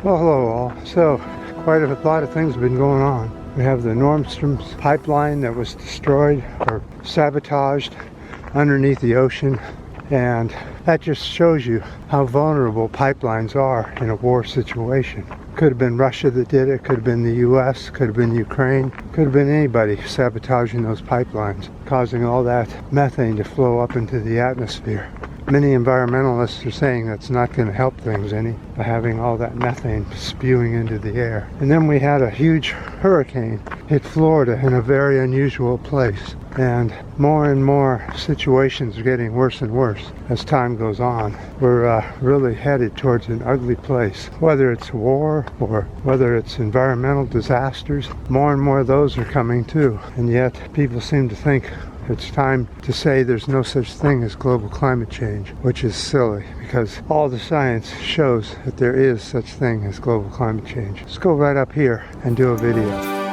Well, hello all. So, quite a lot of things have been going on. We have the Nordstrom's pipeline that was destroyed or sabotaged underneath the ocean, and that just shows you how vulnerable pipelines are in a war situation. Could have been Russia that did it, could have been the US, could have been Ukraine, could have been anybody sabotaging those pipelines, causing all that methane to flow up into the atmosphere. Many environmentalists are saying that's not going to help things any by having all that methane spewing into the air. And then we had a huge hurricane hit Florida in a very unusual place. And more situations are getting worse and worse as time goes on. We're really headed towards an ugly place. Whether it's war or whether it's environmental disasters, more and more of those are coming too. And yet people seem to think it's time to say there's no such thing as global climate change, which is silly because all the science shows that there is such thing as global climate change. Let's go right up here and do a video.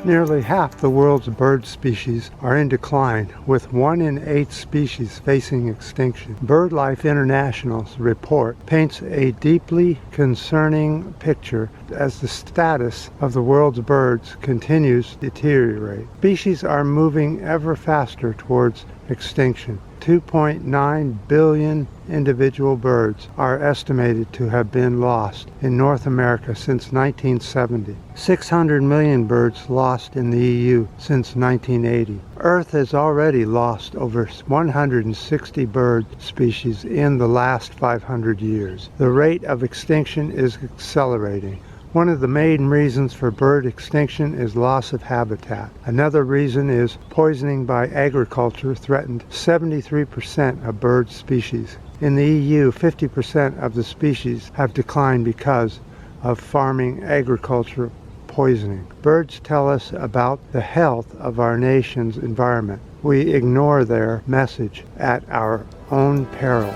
Nearly half the world's bird species are in decline, with 1 in 8 species facing extinction. BirdLife International's report paints a deeply concerning picture as the status of the world's birds continues to deteriorate. Species are moving ever faster towards extinction. 2.9 billion individual birds are estimated to have been lost in North America since 1970. 600 million birds lost in the EU since 1980. Earth has already lost over 160 bird species in the last 500 years. The rate of extinction is accelerating. One of the main reasons for bird extinction is loss of habitat. Another reason is poisoning by agriculture threatened 73% of bird species. In the EU, 50% of the species have declined because of farming agriculture poisoning. Birds tell us about the health of our nation's environment. We ignore their message at our own peril.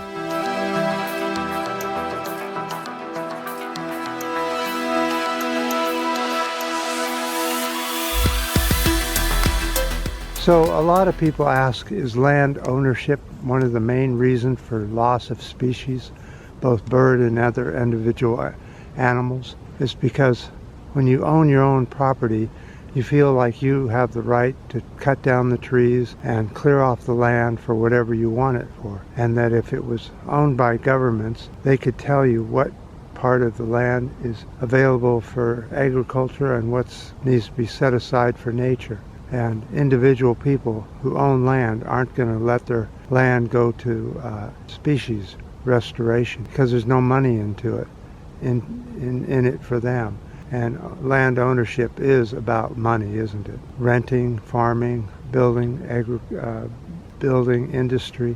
So a lot of people ask, is land ownership one of the main reasons for loss of species, both bird and other individual animals? It's because when you own your own property, you feel like you have the right to cut down the trees and clear off the land for whatever you want it for. And that if it was owned by governments, they could tell you what part of the land is available for agriculture and what needs to be set aside for nature. And individual people who own land aren't going to let their land go to species restoration because there's no money into it, in it for them. And land ownership is about money, isn't it? Renting, farming, building, building industry,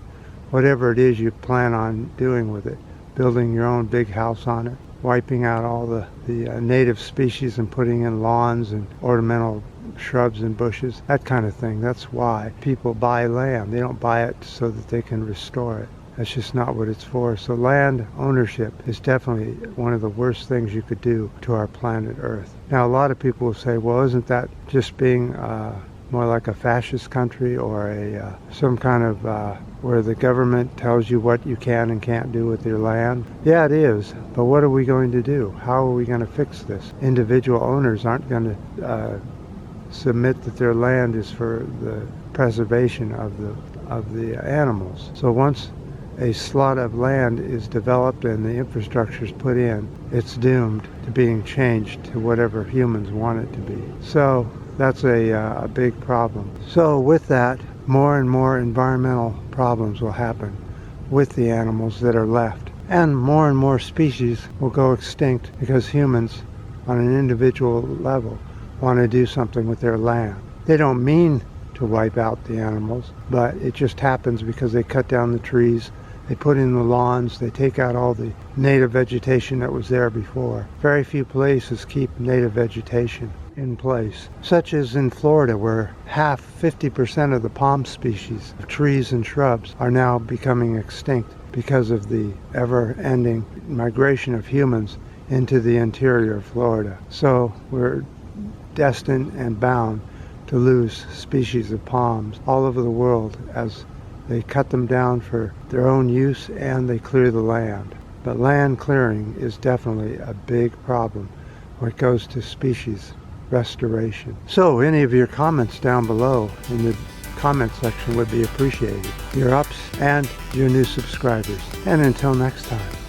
whatever it is you plan on doing with it. Building your own big house on it, wiping out all the native species and putting in lawns and ornamental shrubs and bushes, that kind of thing. That's why people buy land. They don't buy it so that they can restore it. That's just not what it's for. So land ownership is definitely one of the worst things you could do to our planet Earth. Now, a lot of people will say, well, isn't that just being more like a fascist country or some kind of where the government tells you what you can and can't do with your land? Yeah, it is. But what are we going to do? How are we going to fix this? Individual owners aren't going to submit that their land is for the preservation of the animals. So once a slot of land is developed and the infrastructure is put in, it's doomed to being changed to whatever humans want it to be. So that's a big problem. So with that, more and more environmental problems will happen with the animals that are left. And more species will go extinct because humans, on an individual level, want to do something with their land. They don't mean to wipe out the animals, but it just happens because they cut down the trees, they put in the lawns, they take out all the native vegetation that was there before. Very few places keep native vegetation in place, such as in Florida, where 50% of the palm species of trees and shrubs are now becoming extinct because of the ever-ending migration of humans into the interior of Florida. So we're destined and bound to lose species of palms all over the world as they cut them down for their own use and they clear the land. But land clearing is definitely a big problem when it goes to species restoration. So any of your comments down below in the comment section would be appreciated. Your ups and your new subscribers. And until next time.